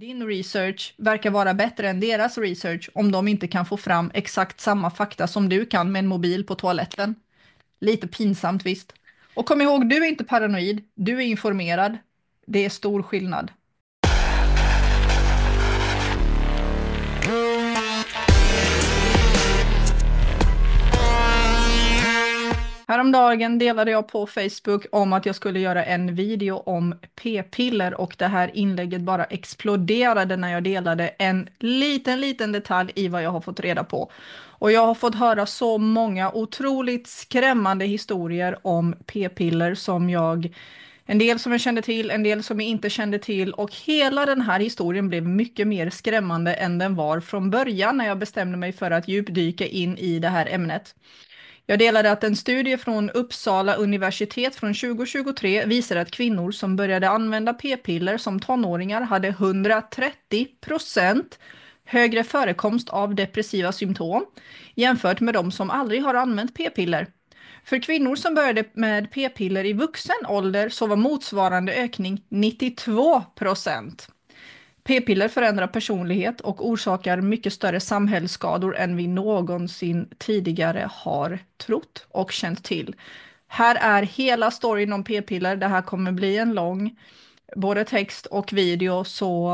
Din research verkar vara bättre än deras research om de inte kan få fram exakt samma fakta som du kan med en mobil på toaletten. Lite pinsamt visst. Och kom ihåg, du är inte paranoid, du är informerad. Det är stor skillnad. Häromdagen delade jag på Facebook om att jag skulle göra en video om p-piller och det här inlägget bara exploderade när jag delade en liten detalj i vad jag har fått reda på. Och jag har fått höra så många otroligt skrämmande historier om p-piller en del som jag kände till, en del som jag inte kände till och hela den här historien blev mycket mer skrämmande än den var från början när jag bestämde mig för att djupdyka in i det här ämnet. Jag delade att en studie från Uppsala universitet från 2023 visar att kvinnor som började använda p-piller som tonåringar hade 130% högre förekomst av depressiva symptom jämfört med de som aldrig har använt p-piller. För kvinnor som började med p-piller i vuxen ålder så var motsvarande ökning 92%. P-piller förändrar personlighet och orsakar mycket större samhällsskador än vi någonsin tidigare har trott och känt till. Här är hela storyn om p-piller. Det här kommer bli en lång, både text och video, så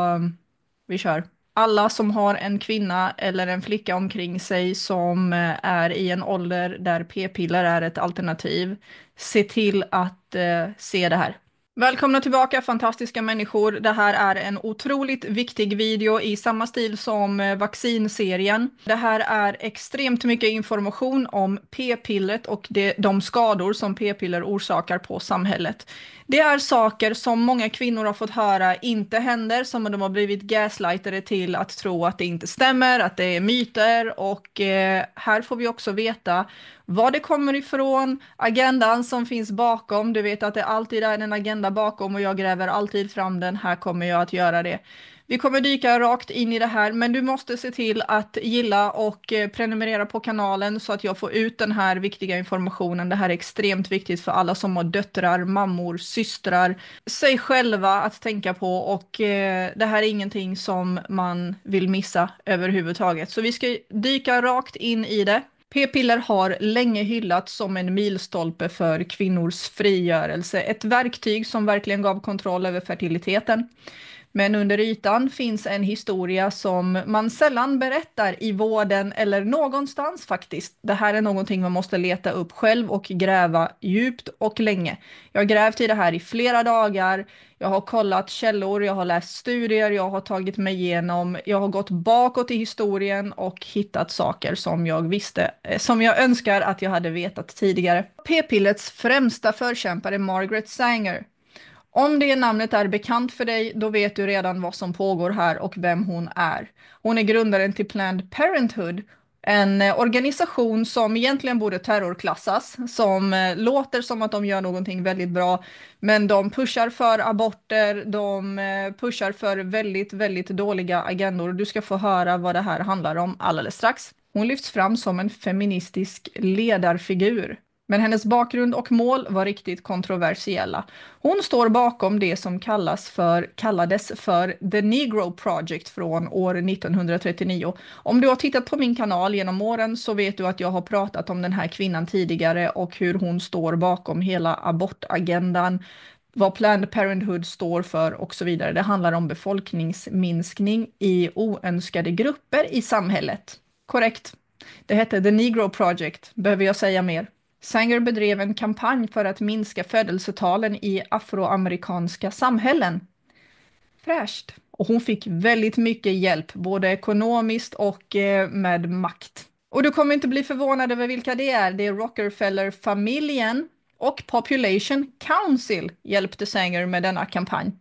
vi kör. Alla som har en kvinna eller en flicka omkring sig som är i en ålder där p-piller är ett alternativ, se till att se det här. Välkomna tillbaka fantastiska människor. Det här är en otroligt viktig video i samma stil som vaccinserien. Det här är extremt mycket information om p-pillret och de skador som p-piller orsakar på samhället. Det är saker som många kvinnor har fått höra inte händer, som de har blivit gaslightade till att tro att det inte stämmer, att det är myter och här får vi också veta var det kommer ifrån, agendan som finns bakom. Du vet att det alltid är en agenda bakom och jag gräver alltid fram den. Här kommer jag att göra det. Vi kommer dyka rakt in i det här, men du måste se till att gilla och prenumerera på kanalen så att jag får ut den här viktiga informationen. Det här är extremt viktigt för alla som har döttrar, mammor, systrar, sig själva att tänka på och det här är ingenting som man vill missa överhuvudtaget. Så vi ska dyka rakt in i det. P-piller har länge hyllats som en milstolpe för kvinnors frigörelse, ett verktyg som verkligen gav kontroll över fertiliteten. Men under ytan finns en historia som man sällan berättar i vården eller någonstans faktiskt. Det här är någonting man måste leta upp själv och gräva djupt och länge. Jag har grävt i det här i flera dagar. Jag har kollat källor, jag har läst studier, jag har tagit mig igenom, jag har gått bakåt i historien och hittat saker som jag visste, som jag önskar att jag hade vetat tidigare. P-pillets främsta förkämpare är Margaret Sanger. Om det namnet är bekant för dig, då vet du redan vad som pågår här och vem hon är. Hon är grundaren till Planned Parenthood, en organisation som egentligen borde terrorklassas, som låter som att de gör någonting väldigt bra, men de pushar för aborter, de pushar för väldigt dåliga agendor. Du ska få höra vad det här handlar om alldeles strax. Hon lyfts fram som en feministisk ledarfigur. Men hennes bakgrund och mål var riktigt kontroversiella. Hon står bakom det som kallades för The Negro Project från år 1939. Om du har tittat på min kanal genom åren så vet du att jag har pratat om den här kvinnan tidigare och hur hon står bakom hela abortagendan, vad Planned Parenthood står för och så vidare. Det handlar om befolkningsminskning i oönskade grupper i samhället. Korrekt. Det hette The Negro Project. Behöver jag säga mer? Sanger bedrev en kampanj för att minska födelsetalen i afroamerikanska samhällen. Fräscht. Och hon fick väldigt mycket hjälp, både ekonomiskt och med makt. Och du kommer inte bli förvånad över vilka det är. Det är Rockefeller-familjen och Population Council hjälpte Sanger med denna kampanj.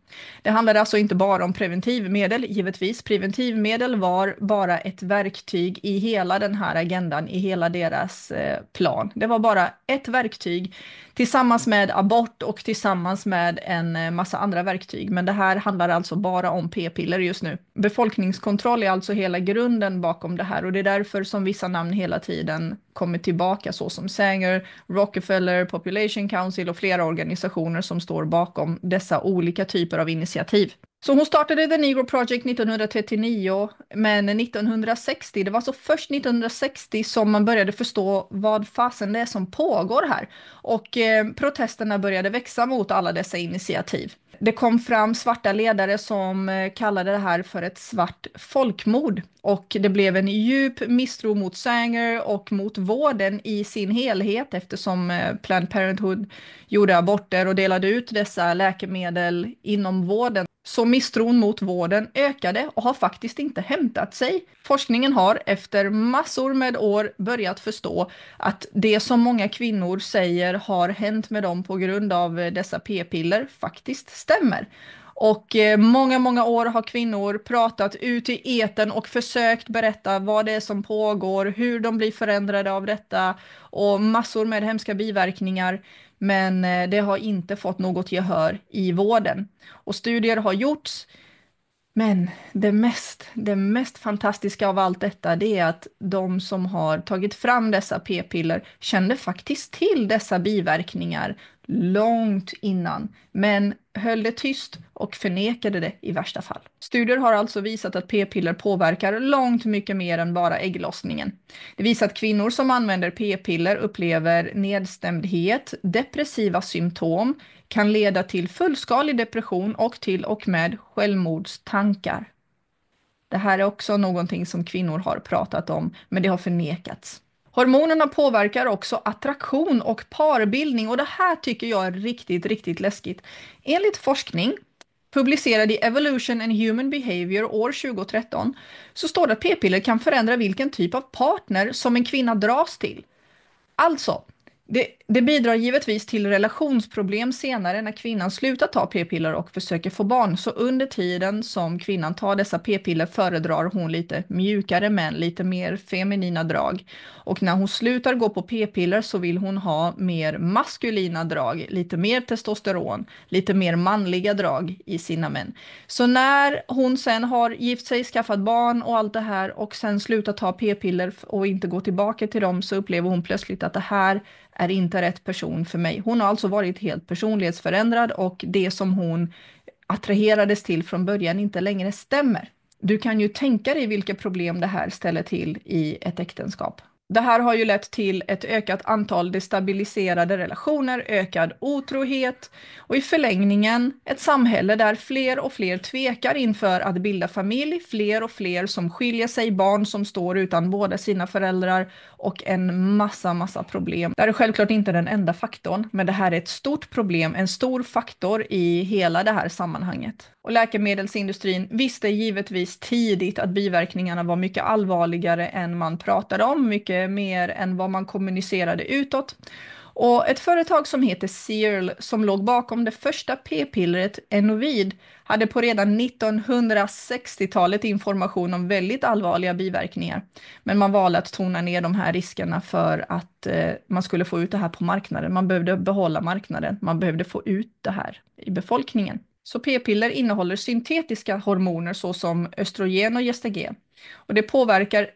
Det handlade alltså inte bara om preventivmedel, givetvis. Preventivmedel var bara ett verktyg i hela den här agendan, i hela deras plan. Det var bara ett verktyg tillsammans med abort och tillsammans med en massa andra verktyg. Men det här handlar alltså bara om p-piller just nu. Befolkningskontroll är alltså hela grunden bakom det här och det är därför som vissa namn hela tiden kommer tillbaka, så som Sanger, Rockefeller, Population Council och flera organisationer som står bakom dessa olika typer av initiativ. Så hon startade The Negro Project 1939, men 1960, det var så först 1960 som man började förstå vad fasen det är som pågår här. Och protesterna började växa mot alla dessa initiativ. Det kom fram svarta ledare som kallade det här för ett svart folkmord. Och det blev en djup misstro mot Sanger och mot vården i sin helhet eftersom Planned Parenthood gjorde aborter och delade ut dessa läkemedel inom vården. Så misstron mot vården ökade och har faktiskt inte hämtat sig. Forskningen har efter massor med år börjat förstå att det som många kvinnor säger har hänt med dem på grund av dessa p-piller faktiskt stämmer. Och många år har kvinnor pratat ut i etern och försökt berätta vad det är som pågår, hur de blir förändrade av detta och massor med hemska biverkningar. Men det har inte fått något gehör i vården. Och studier har gjorts, men det mest fantastiska av allt detta det är att de som har tagit fram dessa p-piller kände faktiskt till dessa biverkningar långt innan, men höll det tyst och förnekade det i värsta fall. Studier har alltså visat att p-piller påverkar långt mycket mer än bara ägglossningen. Det visar att kvinnor som använder p-piller upplever nedstämdhet, depressiva symptom, kan leda till fullskalig depression och till och med självmordstankar. Det här är också någonting som kvinnor har pratat om, men det har förnekats. Hormonerna påverkar också attraktion och parbildning och det här tycker jag är riktigt läskigt. Enligt forskning publicerad i Evolution and Human Behavior år 2013 så står det att p-piller kan förändra vilken typ av partner som en kvinna dras till. Alltså, det bidrar givetvis till relationsproblem senare när kvinnan slutar ta p-piller och försöker få barn. Så under tiden som kvinnan tar dessa p-piller föredrar hon lite mjukare män, lite mer feminina drag. Och när hon slutar gå på p-piller så vill hon ha mer maskulina drag, lite mer testosteron, lite mer manliga drag i sina män. Så när hon sen har gift sig, skaffat barn och allt det här och sen slutar ta p-piller och inte gå tillbaka till dem så upplever hon plötsligt att det här är inte rätt person för mig. Hon har alltså varit helt personlighetsförändrad och det som hon attraherades till från början inte längre stämmer. Du kan ju tänka dig vilka problem det här ställer till i ett äktenskap. Det här har ju lett till ett ökat antal destabiliserade relationer, ökad otrohet och i förlängningen ett samhälle där fler och fler tvekar inför att bilda familj, fler och fler som skiljer sig, barn som står utan båda sina föräldrar och en massa problem. Det här är självklart inte den enda faktorn, men det här är ett stort problem, en stor faktor i hela det här sammanhanget. Och läkemedelsindustrin visste givetvis tidigt att biverkningarna var mycket allvarligare än man pratade om, mycket mer än vad man kommunicerade utåt. Och ett företag som heter Searle som låg bakom det första p-pillret Enovid hade på redan 1960-talet information om väldigt allvarliga biverkningar. Men man valde att tona ner de här riskerna för att man skulle få ut det här på marknaden. Man behövde behålla marknaden, man behövde få ut det här i befolkningen. Så p-piller innehåller syntetiska hormoner såsom östrogen och gestagen. Och det påverkar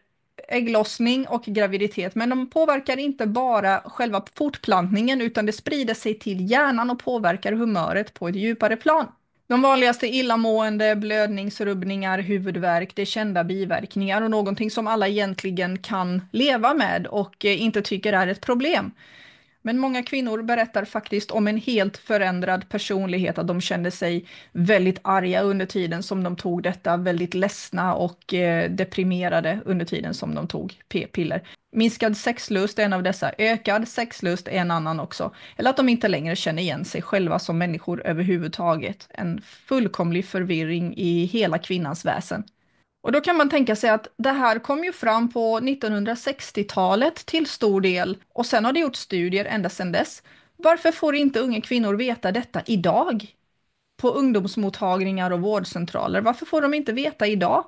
ägglossning och graviditet, men de påverkar inte bara själva fortplantningen utan det sprider sig till hjärnan och påverkar humöret på ett djupare plan. De vanligaste illamående, blödningsrubbningar, huvudvärk, det är kända biverkningar och någonting som alla egentligen kan leva med och inte tycker är ett problem. Men många kvinnor berättar faktiskt om en helt förändrad personlighet, att de kände sig väldigt arga under tiden som de tog detta, väldigt ledsna och deprimerade under tiden som de tog p-piller. Minskad sexlust är en av dessa, ökad sexlust är en annan också. Eller att de inte längre känner igen sig själva som människor överhuvudtaget. En fullkomlig förvirring i hela kvinnans väsen. Och då kan man tänka sig att det här kom ju fram på 1960-talet till stor del och sen har det gjort studier ända sedan dess. Varför får inte unga kvinnor veta detta idag? På ungdomsmottagningar och vårdcentraler. Varför får de inte veta idag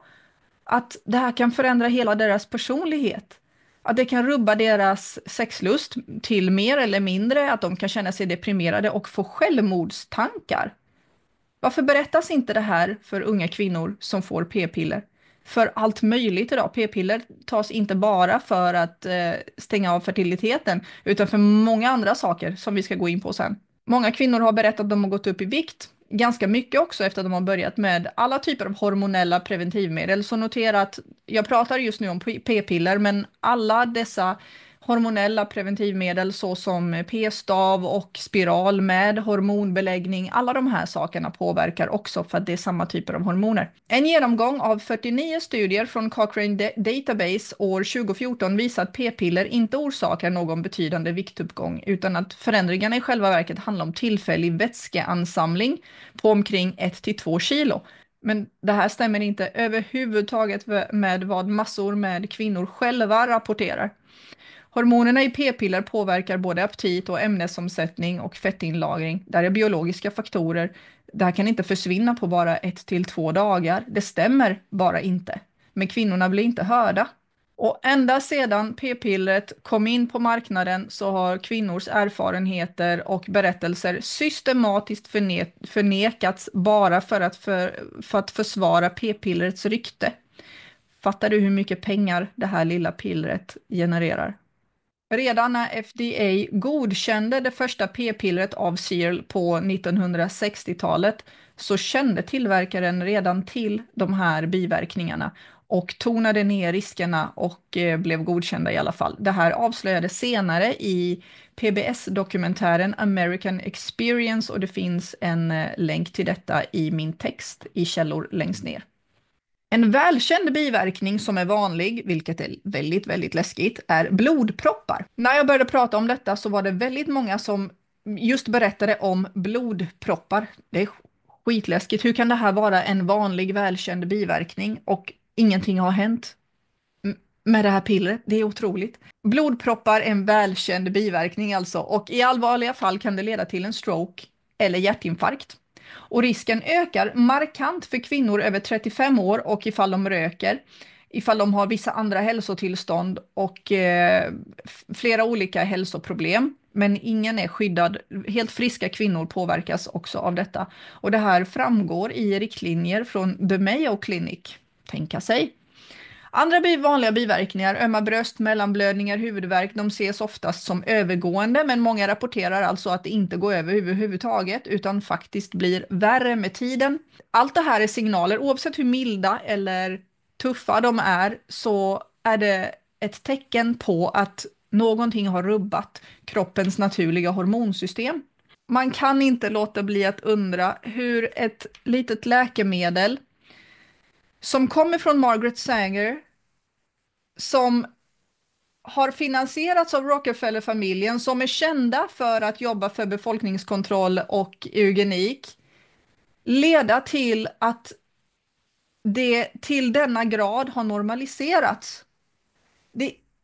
att det här kan förändra hela deras personlighet? Att det kan rubba deras sexlust till mer eller mindre, att de kan känna sig deprimerade och få självmordstankar. Varför berättas inte det här för unga kvinnor som får p-piller? För allt möjligt idag. P-piller tas inte bara för att stänga av fertiliteten utan för många andra saker som vi ska gå in på sen. Många kvinnor har berättat att de har gått upp i vikt. ganska mycket också efter att de har börjat med alla typer av hormonella preventivmedel. Så notera att jag pratar just nu om p-piller, men alla dessa hormonella preventivmedel såsom p-stav och spiral med hormonbeläggning, alla de här sakerna påverkar också för att det är samma typer av hormoner. En genomgång av 49 studier från Cochrane Database år 2014 visar att p-piller inte orsakar någon betydande viktuppgång utan att förändringarna i själva verket handlar om tillfällig vätskeansamling på omkring 1-2 kilo. Men det här stämmer inte överhuvudtaget med vad massor med kvinnor själva rapporterar. Hormonerna i p-piller påverkar både aptit och ämnesomsättning och fettinlagring. Det är biologiska faktorer. Det här kan inte försvinna på bara 1-2 dagar. Det stämmer bara inte. Men kvinnorna blir inte hörda. Och ända sedan p-pillret kom in på marknaden så har kvinnors erfarenheter och berättelser systematiskt förnekats bara för att försvara p-pillrets rykte. Fattar du hur mycket pengar det här lilla pillret genererar? Redan när FDA godkände det första p-pillret av Searle på 1960-talet så kände tillverkaren redan till de här biverkningarna och tonade ner riskerna och blev godkända i alla fall. Det här avslöjades senare i PBS-dokumentären American Experience och det finns en länk till detta i min text i källor längst ner. En välkänd biverkning som är vanlig, vilket är väldigt, väldigt läskigt, är blodproppar. När jag började prata om detta så var det väldigt många som just berättade om blodproppar. Det är skitläskigt. Hur kan det här vara en vanlig, välkänd biverkning och ingenting har hänt med det här pillret? Det är otroligt. Blodproppar är en välkänd biverkning alltså och i allvarliga fall kan det leda till en stroke eller hjärtinfarkt. Och risken ökar markant för kvinnor över 35 år och ifall de röker, ifall de har vissa andra hälsotillstånd och flera olika hälsoproblem. Men ingen är skyddad. Helt friska kvinnor påverkas också av detta. Och det här framgår i riktlinjer från The Mayo Clinic. Tänka sig. Andra vanliga biverkningar, ömma bröst, mellanblödningar, huvudvärk, de ses oftast som övergående, men många rapporterar alltså att det inte går över överhuvudtaget, utan faktiskt blir värre med tiden. Allt det här är signaler, oavsett hur milda eller tuffa de är, så är det ett tecken på att någonting har rubbat kroppens naturliga hormonsystem. Man kan inte låta bli att undra hur ett litet läkemedel som kommer från Margaret Sanger, som har finansierats av Rockefeller-familjen, som är kända för att jobba för befolkningskontroll och eugenik, leda till att det till denna grad har normaliserats.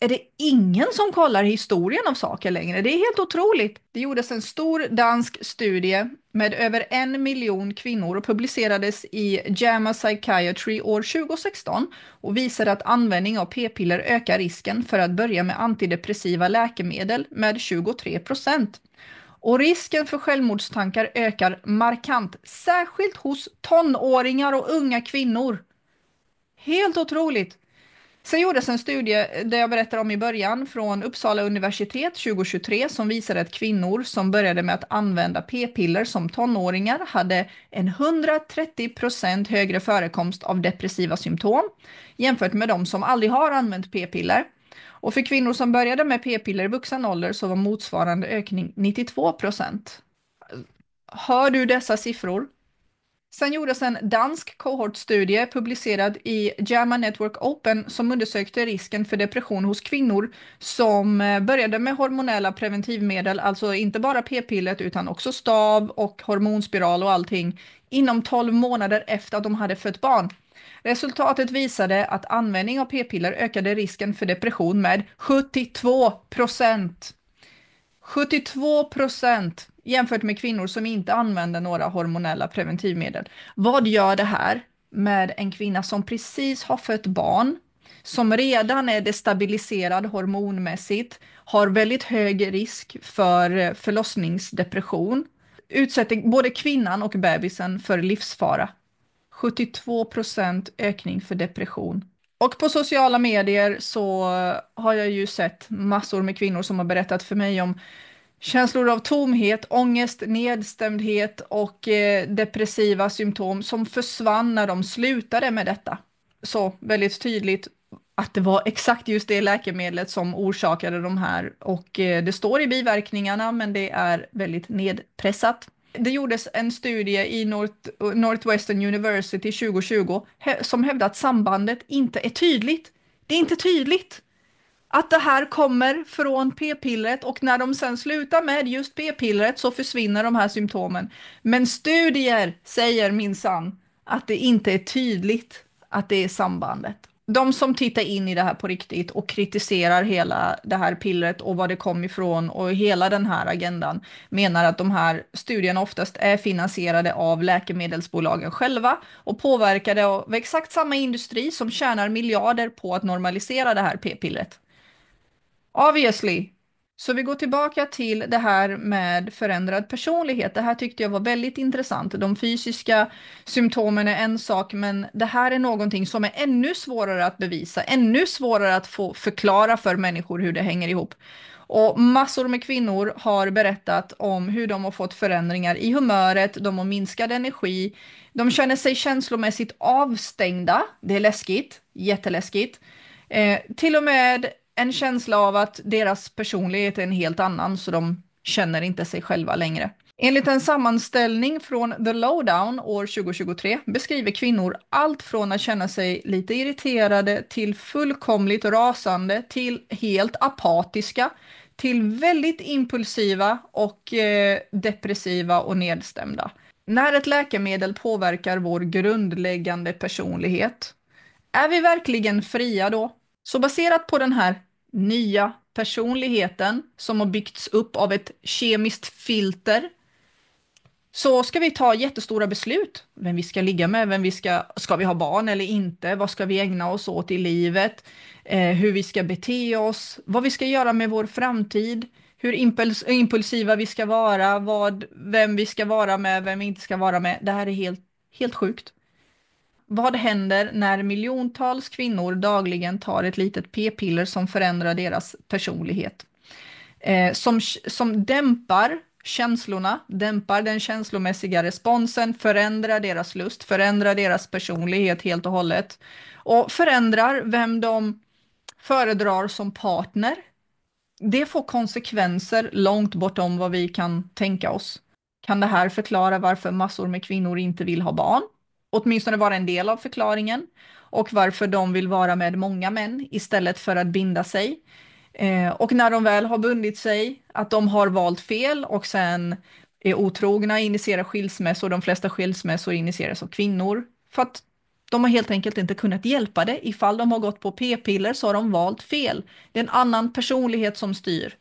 Är det ingen som kollar historien av saker längre? Det är helt otroligt. Det gjordes en stor dansk studie med över 1 miljon kvinnor och publicerades i JAMA Psychiatry år 2016 och visade att användning av p-piller ökar risken för att börja med antidepressiva läkemedel med 23%. Och risken för självmordstankar ökar markant, särskilt hos tonåringar och unga kvinnor. Helt otroligt. Sen gjordes en studie, där jag berättade om i början, från Uppsala universitet 2023 som visade att kvinnor som började med att använda p-piller som tonåringar hade en 130% högre förekomst av depressiva symptom jämfört med de som aldrig har använt p-piller. Och för kvinnor som började med p-piller i vuxen ålder så var motsvarande ökning 92%. Hör du dessa siffror? Sen gjordes en dansk kohortstudie publicerad i JAMA Network Open som undersökte risken för depression hos kvinnor som började med hormonella preventivmedel, alltså inte bara p-piller utan också stav och hormonspiral och allting, inom 12 månader efter att de hade fött barn. Resultatet visade att användning av p-piller ökade risken för depression med 72%. 72% jämfört med kvinnor som inte använder några hormonella preventivmedel. Vad gör det här med en kvinna som precis har fött barn, som redan är destabiliserad hormonmässigt, har väldigt hög risk för förlossningsdepression, utsätter både kvinnan och bebisen för livsfara. 72% ökning för depression. Och på sociala medier så har jag ju sett massor med kvinnor som har berättat för mig om Känslor av tomhet, ångest, nedstämdhet och depressiva symptom som försvann när de slutade med detta. Så väldigt tydligt att det var exakt just det läkemedlet som orsakade de här och det står i biverkningarna men det är väldigt nedpressat. Det gjordes en studie i Northwestern University 2020 som hävdade att sambandet inte är tydligt. Det är inte tydligt att det här kommer från p-pillret och när de sen slutar med just p-pillret så försvinner de här symptomen. Men studier säger minsann att det inte är tydligt att det är sambandet. De som tittar in i det här på riktigt och kritiserar hela det här pillret och vad det kom ifrån och hela den här agendan menar att de här studierna oftast är finansierade av läkemedelsbolagen själva och påverkade av exakt samma industri som tjänar miljarder på att normalisera det här p-pillret. Obviously. Så vi går tillbaka till det här med förändrad personlighet. Det här tyckte jag var väldigt intressant. De fysiska symptomen är en sak, men det här är någonting som är ännu svårare att bevisa, ännu svårare att få förklara för människor hur det hänger ihop. Och massor med kvinnor har berättat om hur de har fått förändringar i humöret, de har minskad energi, de känner sig känslomässigt avstängda. Det är läskigt, jätteläskigt. Till och med en känsla av att deras personlighet är en helt annan så de känner inte sig själva längre. Enligt en sammanställning från The Lowdown år 2023 beskriver kvinnor allt från att känna sig lite irriterade till fullkomligt rasande till helt apatiska till väldigt impulsiva och depressiva och nedstämda. När ett läkemedel påverkar vår grundläggande personlighet, är vi verkligen fria då? Så baserat på den här nya personligheten som har byggts upp av ett kemiskt filter så ska vi ta jättestora beslut. Vem vi ska ligga med, ska vi ha barn eller inte? Vad ska vi ägna oss åt i livet? Hur vi ska bete oss? Vad vi ska göra med vår framtid? Hur impulsiva vi ska vara? Vem vi ska vara med, vem vi inte ska vara med? Det här är helt sjukt. Vad händer när miljontals kvinnor dagligen tar ett litet p-piller som förändrar deras personlighet? Som dämpar känslorna, dämpar den känslomässiga responsen, förändrar deras lust, förändrar deras personlighet helt och hållet och förändrar vem de föredrar som partner. Det får konsekvenser långt bortom vad vi kan tänka oss. Kan det här förklara varför massor med kvinnor inte vill ha barn? Åtminstone vara en del av förklaringen. Och varför de vill vara med många män istället för att binda sig. Och när de väl har bundit sig, att de har valt fel och sen är otrogna, initierar skilsmässor. De flesta skilsmässor initieras av kvinnor. För att de har helt enkelt inte kunnat hjälpa det. Ifall de har gått på p-piller så har de valt fel. Det är en annan personlighet som styr.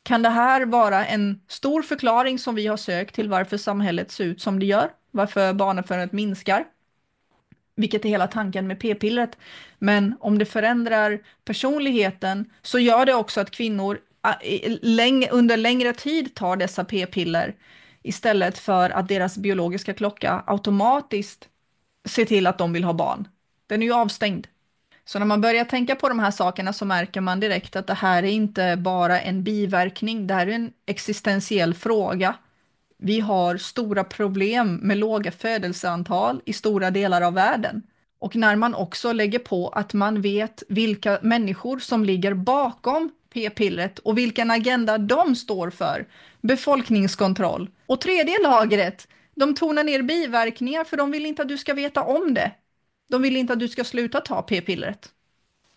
Kan det här vara en stor förklaring som vi har sökt till varför samhället ser ut som det gör? Varför barnafödandet minskar? Vilket är hela tanken med p-pillret. Men om det förändrar personligheten så gör det också att kvinnor under längre tid tar dessa p-piller istället för att deras biologiska klocka automatiskt ser till att de vill ha barn. Den är ju avstängd. Så när man börjar tänka på de här sakerna så märker man direkt att det här är inte bara en biverkning, det här är en existentiell fråga. Vi har stora problem med låga födelseantal i stora delar av världen. Och när man också lägger på att man vet vilka människor som ligger bakom p-pillret och vilken agenda de står för, befolkningskontroll. Och tredje lagret, de tonar ner biverkningar för de vill inte att du ska veta om det. De vill inte att du ska sluta ta p-pillret.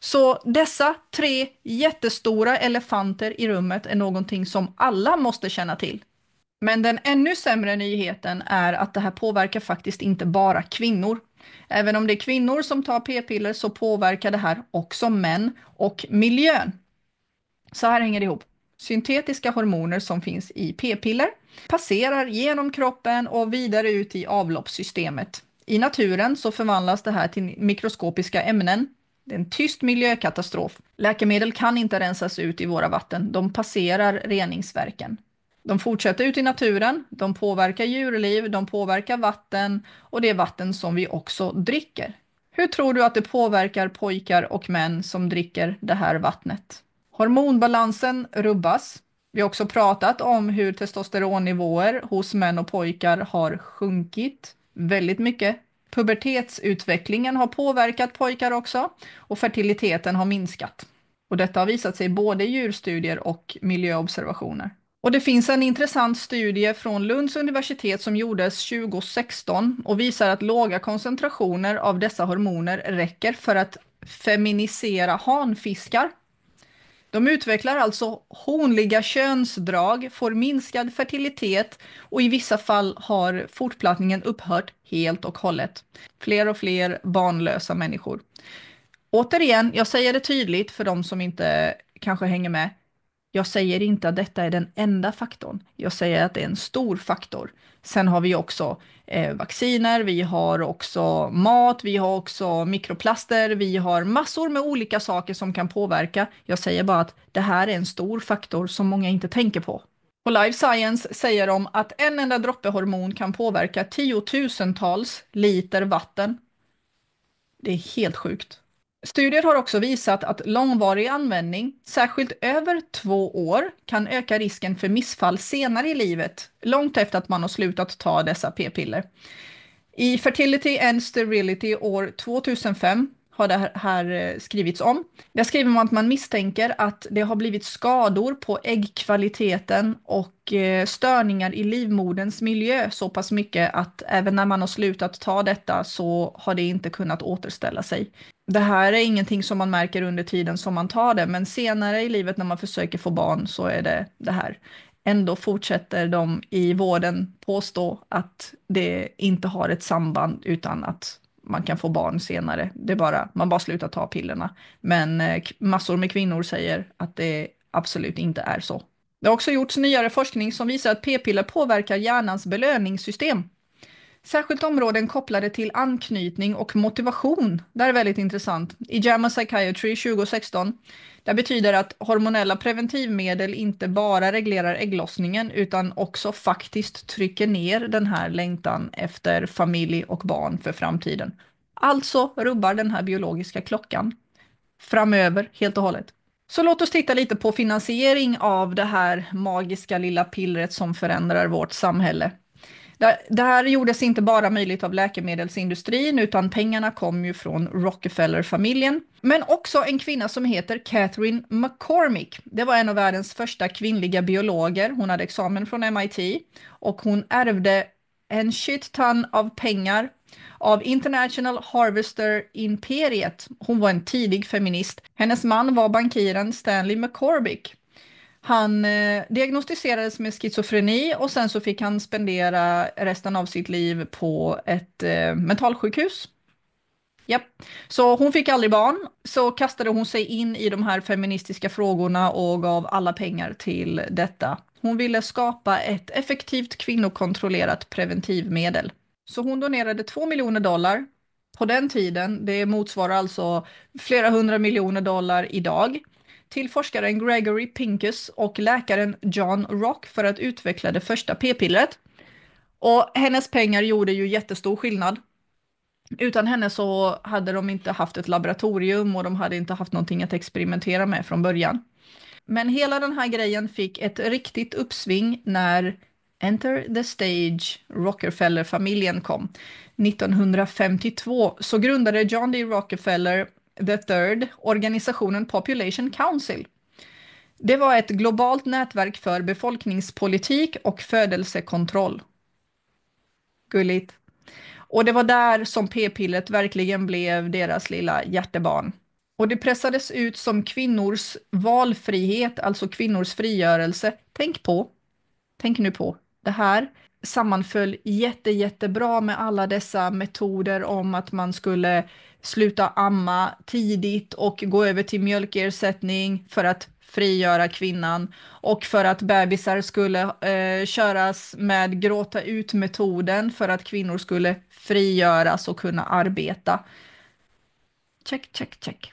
Så dessa tre jättestora elefanter i rummet är någonting som alla måste känna till. Men den ännu sämre nyheten är att det här påverkar faktiskt inte bara kvinnor. Även om det är kvinnor som tar p-piller så påverkar det här också män och miljön. Så här hänger det ihop. Syntetiska hormoner som finns i p-piller passerar genom kroppen och vidare ut i avloppssystemet. I naturen så förvandlas det här till mikroskopiska ämnen. Det är en tyst miljökatastrof. Läkemedel kan inte rensas ut i våra vatten. De passerar reningsverken. De fortsätter ut i naturen, de påverkar djurliv, de påverkar vatten och det är vatten som vi också dricker. Hur tror du att det påverkar pojkar och män som dricker det här vattnet? Hormonbalansen rubbas. Vi har också pratat om hur testosteronnivåer hos män och pojkar har sjunkit väldigt mycket. Pubertetsutvecklingen har påverkat pojkar också och fertiliteten har minskat. Och detta har visat sig både i djurstudier och miljöobservationer. Och det finns en intressant studie från Lunds universitet som gjordes 2016 och visar att låga koncentrationer av dessa hormoner räcker för att feminisera hanfiskar. De utvecklar alltså honliga könsdrag, får minskad fertilitet och i vissa fall har fortplantningen upphört helt och hållet. Fler och fler barnlösa människor. Återigen, jag säger det tydligt för de som inte kanske hänger med. Jag säger inte att detta är den enda faktorn. Jag säger att det är en stor faktor. Sen har vi också vacciner, vi har också mat, vi har också mikroplaster, vi har massor med olika saker som kan påverka. Jag säger bara att det här är en stor faktor som många inte tänker på. Och Life Science säger om att en enda droppe hormon kan påverka tiotusentals liter vatten. Det är helt sjukt. Studier har också visat att långvarig användning, särskilt över 2 år, kan öka risken för missfall senare i livet, långt efter att man har slutat ta dessa p-piller. I Fertility and Sterility år 2005 har det här skrivits om. Där skriver man att man misstänker att det har blivit skador på äggkvaliteten och störningar i livmoderns miljö så pass mycket att även när man har slutat ta detta så har det inte kunnat återställa sig. Det här är ingenting som man märker under tiden som man tar det, men senare i livet när man försöker få barn så är det här. Ändå fortsätter de i vården påstå att det inte har ett samband utan att man kan få barn senare. Man bara slutar ta pillerna. Men massor med kvinnor säger att det absolut inte är så. Det har också gjorts nyare forskning som visar att p-piller påverkar hjärnans belöningssystem. Särskilt områden kopplade till anknytning och motivation. Det är väldigt intressant. I JAMA Psychiatry 2016. Det betyder att hormonella preventivmedel inte bara reglerar ägglossningen utan också faktiskt trycker ner den här längtan efter familj och barn för framtiden. Alltså rubbar den här biologiska klockan framöver helt och hållet. Så låt oss titta lite på finansiering av det här magiska lilla pillret som förändrar vårt samhälle. Det här gjordes inte bara möjligt av läkemedelsindustrin utan pengarna kom ju från Rockefeller-familjen. Men också en kvinna som heter Catherine McCormick. Det var en av världens första kvinnliga biologer. Hon hade examen från MIT och hon ärvde en shit ton av pengar av International Harvester-imperiet. Hon var en tidig feminist. Hennes man var bankiren Stanley McCormick. Han diagnostiserades med schizofreni och sen så fick han spendera resten av sitt liv på ett mentalsjukhus. Japp. Så hon fick aldrig barn, så kastade hon sig in i de här feministiska frågorna och gav alla pengar till detta. Hon ville skapa ett effektivt kvinnokontrollerat preventivmedel. Så hon donerade $2 miljoner på den tiden, det motsvarar alltså flera hundra miljoner dollar idag, till forskaren Gregory Pincus och läkaren John Rock för att utveckla det första p-pillret. Och hennes pengar gjorde ju jättestor skillnad. Utan henne så hade de inte haft ett laboratorium och de hade inte haft någonting att experimentera med från början. Men hela den här grejen fick ett riktigt uppsving när Enter the Stage, Rockefeller-familjen kom. 1952 så grundade John D. Rockefeller III organisationen Population Council. Det var ett globalt nätverk för befolkningspolitik och födelsekontroll. Gulligt. Och det var där som p-pillret verkligen blev deras lilla hjärtebarn. Och det pressades ut som kvinnors valfrihet, alltså kvinnors frigörelse. Tänk nu på, det här sammanföll jättebra med alla dessa metoder om att man skulle sluta amma tidigt och gå över till mjölkersättning för att frigöra kvinnan och för att bebisar skulle köras med gråta ut-metoden för att kvinnor skulle frigöras och kunna arbeta. Check.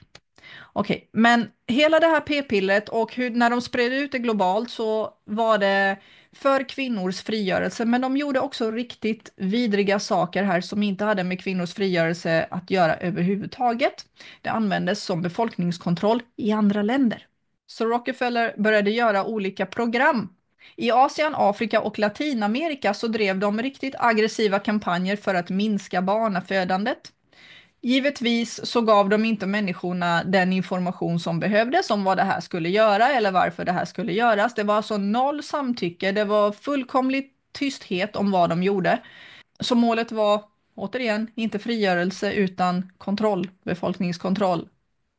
Okej, men hela det här p-pillret och när de spred ut det globalt så var det för kvinnors frigörelse, men de gjorde också riktigt vidriga saker här som inte hade med kvinnors frigörelse att göra överhuvudtaget. Det användes som befolkningskontroll i andra länder. Så Rockefeller började göra olika program. I Asien, Afrika och Latinamerika så drev de riktigt aggressiva kampanjer för att minska barnafödandet. Givetvis så gav de inte människorna den information som behövdes om vad det här skulle göra eller varför det här skulle göras. Det var alltså noll samtycke, det var fullkomlig tysthet om vad de gjorde. Så målet var, återigen, inte frigörelse utan kontroll, befolkningskontroll,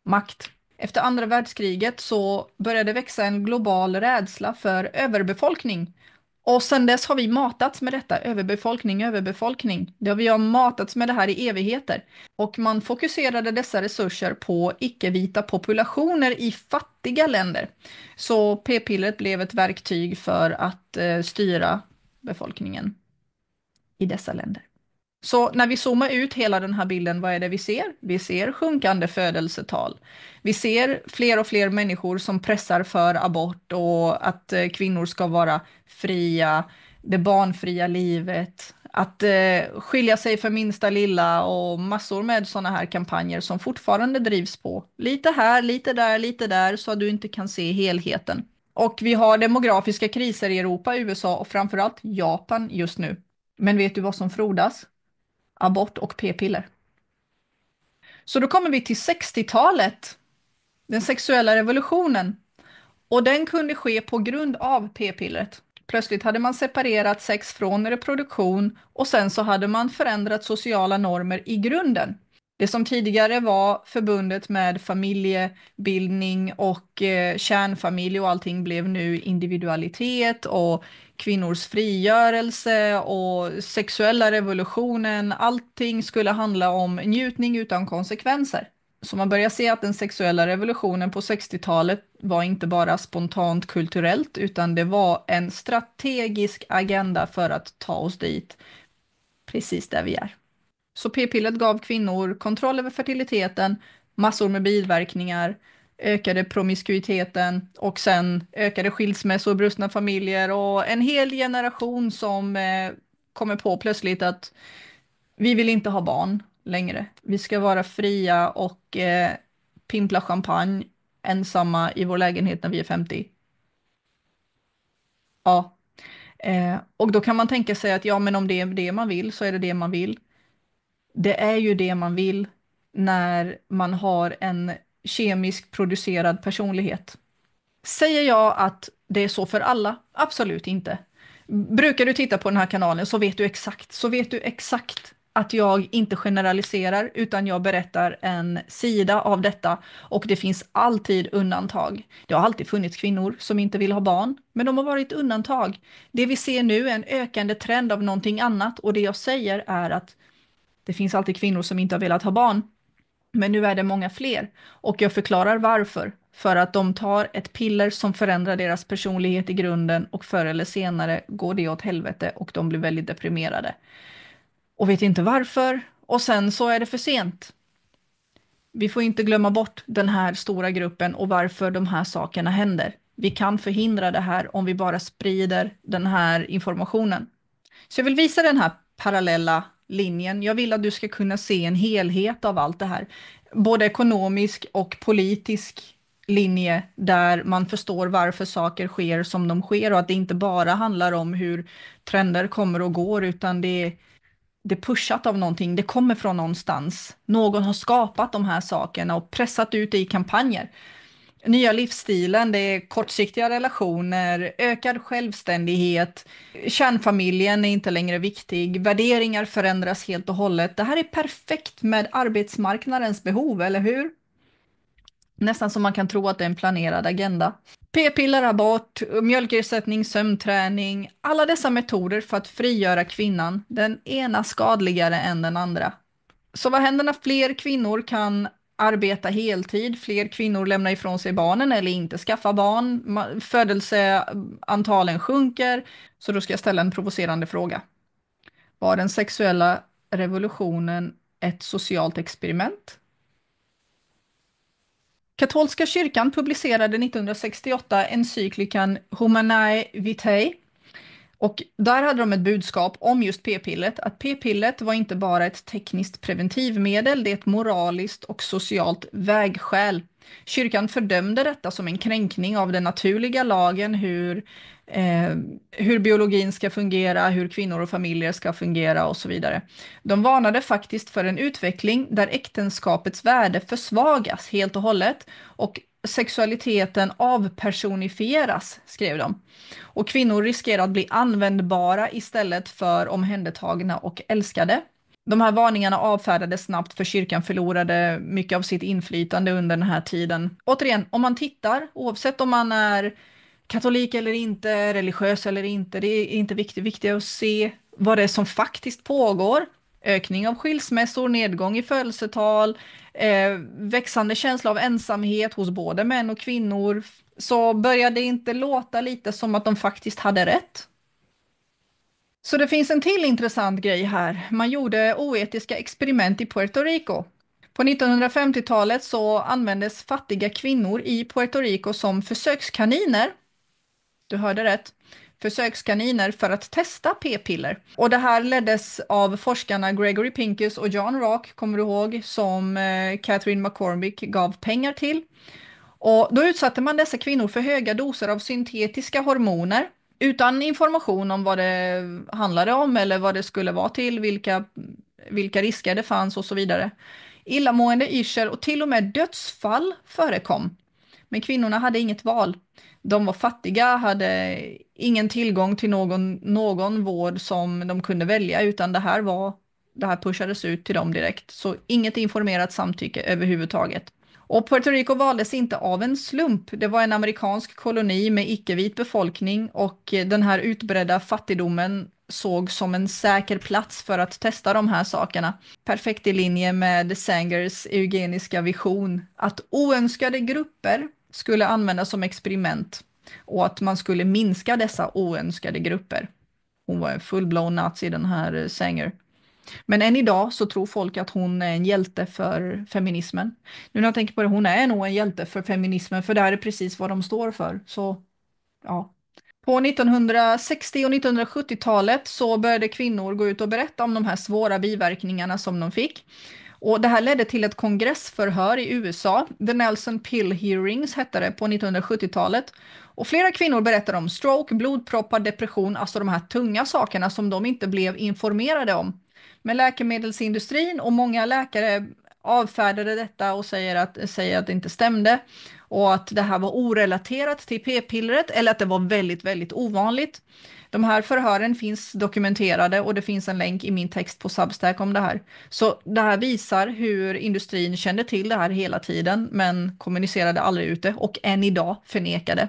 makt. Efter andra världskriget så började växa en global rädsla för överbefolkning. Och sedan dess har vi matats med detta, överbefolkning, överbefolkning. Vi har matats med det här i evigheter. Och man fokuserade dessa resurser på icke-vita populationer i fattiga länder. Så p-pillret blev ett verktyg för att styra befolkningen i dessa länder. Så när vi zoomar ut hela den här bilden, vad är det vi ser? Vi ser sjunkande födelsetal. Vi ser fler och fler människor som pressar för abort och att kvinnor ska vara fria, det barnfria livet, att skilja sig för minsta lilla och massor med sådana här kampanjer som fortfarande drivs på. Lite här, lite där, så att du inte kan se helheten. Och vi har demografiska kriser i Europa, USA och framförallt Japan just nu. Men vet du vad som frodas? Abort och p-piller. Så då kommer vi till 60-talet, den sexuella revolutionen. Och den kunde ske på grund av p-pillret. Plötsligt hade man separerat sex från reproduktion och sen så hade man förändrat sociala normer i grunden. Det som tidigare var förbundet med familjebildning och kärnfamilj och allting blev nu individualitet och kvinnors frigörelse och sexuella revolutionen. Allting skulle handla om njutning utan konsekvenser. Så man börjar se att den sexuella revolutionen på 60-talet var inte bara spontant kulturellt utan det var en strategisk agenda för att ta oss dit, precis där vi är. Så p-pillret gav kvinnor kontroll över fertiliteten, massor med biverkningar, ökade promiskuiteten och sen ökade skilsmässor, brustna familjer och en hel generation som kommer på plötsligt att vi vill inte ha barn längre. Vi ska vara fria och pimpla champagne ensamma i vår lägenhet när vi är 50. Ja, och då kan man tänka sig att ja, men om det är det man vill så är det det man vill. Det är ju det man vill när man har en kemiskt producerad personlighet. Säger jag att det är så för alla? Absolut inte. Brukar du titta på den här kanalen så vet du exakt att jag inte generaliserar utan jag berättar en sida av detta och det finns alltid undantag. Det har alltid funnits kvinnor som inte vill ha barn, men de har varit undantag. Det vi ser nu är en ökande trend av någonting annat och det jag säger är att det finns alltid kvinnor som inte har velat ha barn, men nu är det många fler. Och jag förklarar varför. För att de tar ett piller som förändrar deras personlighet i grunden och förr eller senare går det åt helvete och de blir väldigt deprimerade. Och vet inte varför. Och sen så är det för sent. Vi får inte glömma bort den här stora gruppen och varför de här sakerna händer. Vi kan förhindra det här om vi bara sprider den här informationen. Så jag vill visa den här parallella linjen. Jag vill att du ska kunna se en helhet av allt det här. Både ekonomisk och politisk linje där man förstår varför saker sker som de sker och att det inte bara handlar om hur trender kommer och går utan det är pushat av någonting, det kommer från någonstans. Någon har skapat de här sakerna och pressat ut det i kampanjer. Nya livsstilen, det är kortsiktiga relationer, ökad självständighet, kärnfamiljen är inte längre viktig, värderingar förändras helt och hållet. Det här är perfekt med arbetsmarknadens behov, eller hur? Nästan som man kan tro att det är en planerad agenda. P-piller, abort, mjölkersättning, sömnträning, alla dessa metoder för att frigöra kvinnan, den ena skadligare än den andra. Så vad händer när fler kvinnor kan arbeta heltid, fler kvinnor lämnar ifrån sig barnen eller inte skaffa barn, födelseantalen sjunker? Så då ska jag ställa en provocerande fråga. Var den sexuella revolutionen ett socialt experiment? Katolska kyrkan publicerade 1968 encyklikan Humanae Vitae Och där hade de ett budskap om just p-pillret, att p-pillret var inte bara ett tekniskt preventivmedel, det är ett moraliskt och socialt vägskäl. Kyrkan fördömde detta som en kränkning av den naturliga lagen, hur biologin ska fungera, hur kvinnor och familjer ska fungera och så vidare. De varnade faktiskt för en utveckling där äktenskapets värde försvagas helt och hållet och sexualiteten avpersonifieras, skrev de. Och kvinnor riskerar att bli användbara istället för omhändertagna och älskade. De här varningarna avfärdades snabbt för kyrkan förlorade mycket av sitt inflytande under den här tiden. Återigen, om man tittar, oavsett om man är katolik eller inte, religiös eller inte, det är inte viktigt. Viktigt att se vad det är som faktiskt pågår. Ökning av skilsmässor, nedgång i födelsetal, växande känsla av ensamhet hos både män och kvinnor. Så börjar det inte låta lite som att de faktiskt hade rätt. Så det finns en till intressant grej här. Man gjorde oetiska experiment i Puerto Rico. På 1950-talet så användes fattiga kvinnor i Puerto Rico som försökskaniner. Du hörde rätt. Försökskaniner för att testa p-piller. Och det här leddes av forskarna Gregory Pincus och John Rock, kommer du ihåg, som Catherine McCormick gav pengar till. Och då utsatte man dessa kvinnor för höga doser av syntetiska hormoner utan information om vad det handlade om eller vad det skulle vara till, vilka risker det fanns och så vidare. Illamående, yrsel och till och med dödsfall förekom. Men kvinnorna hade inget val. De var fattiga, hade ingen tillgång till någon vård som de kunde välja, utan det här pushades ut till dem direkt. Så inget informerat samtycke överhuvudtaget. Och Puerto Rico valdes inte av en slump. Det var en amerikansk koloni med icke-vit befolkning och den här utbredda fattigdomen såg som en säker plats för att testa de här sakerna. Perfekt i linje med Sangers eugeniska vision att oönskade grupper skulle användas som experiment och att man skulle minska dessa oönskade grupper. Hon var en full-blown nazi, den här Sanger. Men än idag så tror folk att hon är en hjälte för feminismen. Nu när jag tänker på det, hon är nog en hjälte för feminismen, för det här är precis vad de står för. Så, ja. På 1960 och 1970-talet så började kvinnor gå ut och berätta om de här svåra biverkningarna som de fick. Och det här ledde till ett kongressförhör i USA. The Nelson Pill Hearings hette det på 1970-talet. Och flera kvinnor berättade om stroke, blodproppar, depression, alltså de här tunga sakerna som de inte blev informerade om. Men läkemedelsindustrin och många läkare avfärdade detta och säger att det inte stämde. Och att det här var orelaterat till p-pillret eller att det var väldigt, väldigt ovanligt. De här förhören finns dokumenterade och det finns en länk i min text på Substack om det här. Så det här visar hur industrin kände till det här hela tiden men kommunicerade aldrig ut det och än idag förnekade.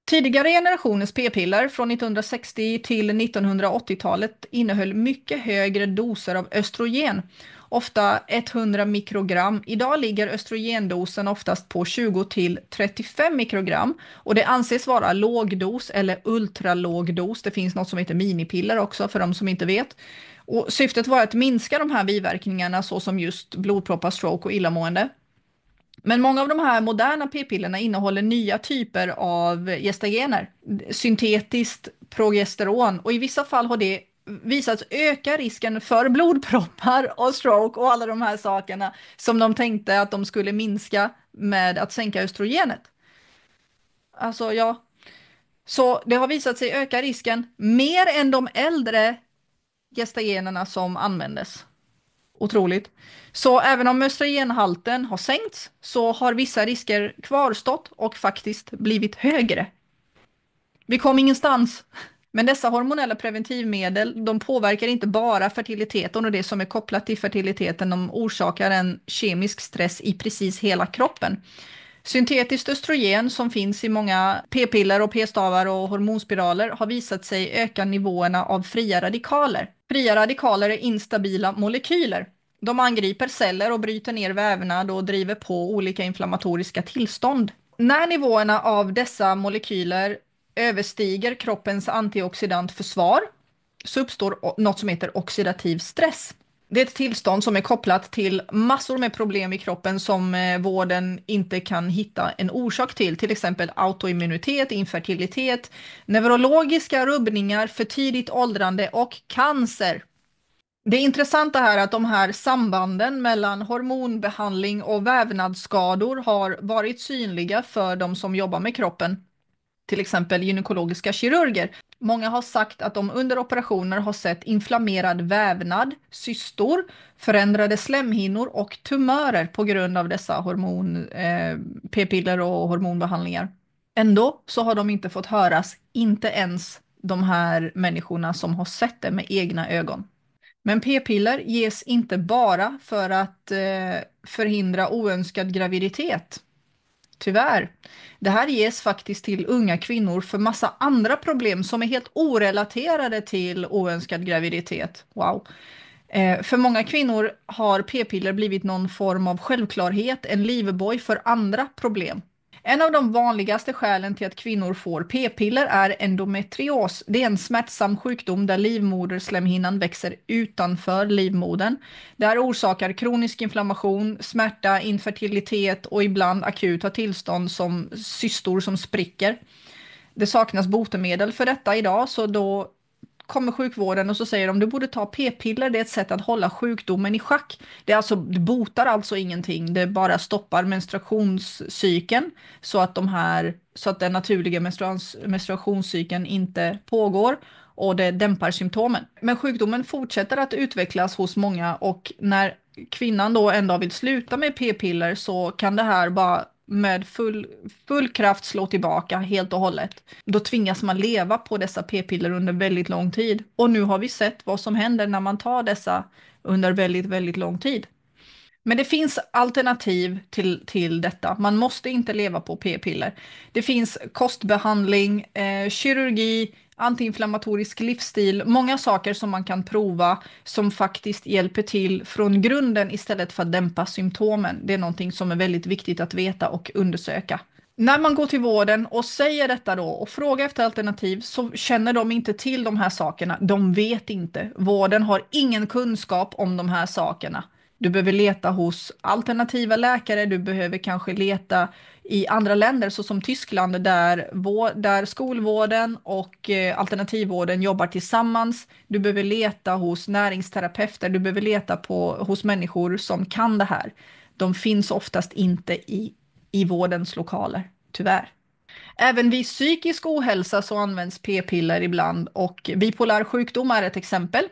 Tidigare generationens p-piller från 1960 till 1980-talet innehöll mycket högre doser av östrogen, ofta 100 mikrogram. Idag ligger östrogendosen oftast på 20 till 35 mikrogram och det anses vara lågdos eller ultralågdos. Det finns något som heter minipiller också för de som inte vet. Och syftet var att minska de här biverkningarna såsom just blodproppar, stroke och illamående. Men många av de här moderna p-pillerna innehåller nya typer av gestagener, syntetiskt progesteron, och i vissa fall har det visats öka risken för blodproppar och stroke och alla de här sakerna som de tänkte att de skulle minska med att sänka östrogenet. Alltså ja, så det har visat sig öka risken mer än de äldre gestagenerna som användes. Otroligt. Så även om östrogenhalten har sänkts så har vissa risker kvarstått och faktiskt blivit högre. Vi kom ingenstans. Men dessa hormonella preventivmedel, de påverkar inte bara fertiliteten och det som är kopplat till fertiliteten, de orsakar en kemisk stress i precis hela kroppen. Syntetiskt östrogen som finns i många p-piller och p-stavar och hormonspiraler har visat sig öka nivåerna av fria radikaler. Fria radikaler är instabila molekyler. De angriper celler och bryter ner vävnad och driver på olika inflammatoriska tillstånd. När nivåerna av dessa molekyler överstiger kroppens antioxidantförsvar så uppstår något som heter oxidativ stress. Det är ett tillstånd som är kopplat till massor med problem i kroppen som vården inte kan hitta en orsak till exempel autoimmunitet, infertilitet, neurologiska rubbningar, för tidigt åldrande och cancer. Det intressanta här är att de här sambanden mellan hormonbehandling och vävnadsskador har varit synliga för de som jobbar med kroppen, till exempel gynekologiska kirurger. Många har sagt att de under operationer har sett inflammerad vävnad, cystor, förändrade slemhinnor och tumörer på grund av dessa p-piller och hormonbehandlingar. Ändå så har de inte fått höras, inte ens de här människorna som har sett det med egna ögon. Men p-piller ges inte bara för att förhindra oönskad graviditet. Tyvärr. Det här ges faktiskt till unga kvinnor för massa andra problem som är helt orelaterade till oönskad graviditet. Wow. För många kvinnor har p-piller blivit någon form av självklarhet, en livboj för andra problem. En av de vanligaste skälen till att kvinnor får p-piller är endometrios. Det är en smärtsam sjukdom där livmoderslemhinnan växer utanför livmodern. Det här orsakar kronisk inflammation, smärta, infertilitet och ibland akuta tillstånd som cystor som spricker. Det saknas botemedel för detta idag, så då kommer sjukvården och så säger de du borde ta p-piller, det är ett sätt att hålla sjukdomen i schack. Det botar alltså ingenting, det bara stoppar menstruationscykeln så att så att den naturliga menstruationscykeln inte pågår och det dämpar symptomen. Men sjukdomen fortsätter att utvecklas hos många och när kvinnan då en dag vill sluta med p-piller så kan det här bara med full kraft slå tillbaka helt och hållet. Då tvingas man leva på dessa p-piller under väldigt lång tid. Och nu har vi sett vad som händer när man tar dessa under väldigt, väldigt lång tid. Men det finns alternativ till detta. Man måste inte leva på p-piller. Det finns kostbehandling, kirurgi, antiinflammatorisk livsstil, många saker som man kan prova som faktiskt hjälper till från grunden istället för att dämpa symptomen. Det är någonting som är väldigt viktigt att veta och undersöka. När man går till vården och säger detta då och frågar efter alternativ så känner de inte till de här sakerna. De vet inte. Vården har ingen kunskap om de här sakerna. Du behöver leta hos alternativa läkare, du behöver kanske leta i andra länder såsom Tyskland där skolvården och alternativvården jobbar tillsammans. Du behöver leta hos näringsterapeuter, du behöver leta hos människor som kan det här. De finns oftast inte i vårdens lokaler, tyvärr. Även vid psykisk ohälsa så används p-piller ibland och bipolär sjukdom är ett exempel.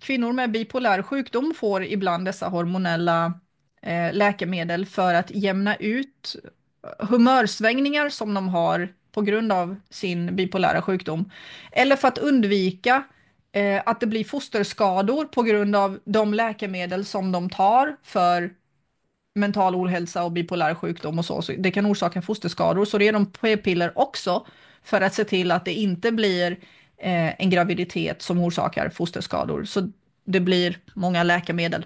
Kvinnor med bipolär sjukdom får ibland dessa hormonella läkemedel för att jämna ut humörsvängningar som de har på grund av sin bipolära sjukdom. Eller för att undvika att det blir fosterskador på grund av de läkemedel som de tar för mental ohälsa och bipolär sjukdom och så. Så det kan orsaka fosterskador, så det är de p-piller också för att se till att det inte blir en graviditet som orsakar fosterskador. Så det blir många läkemedel.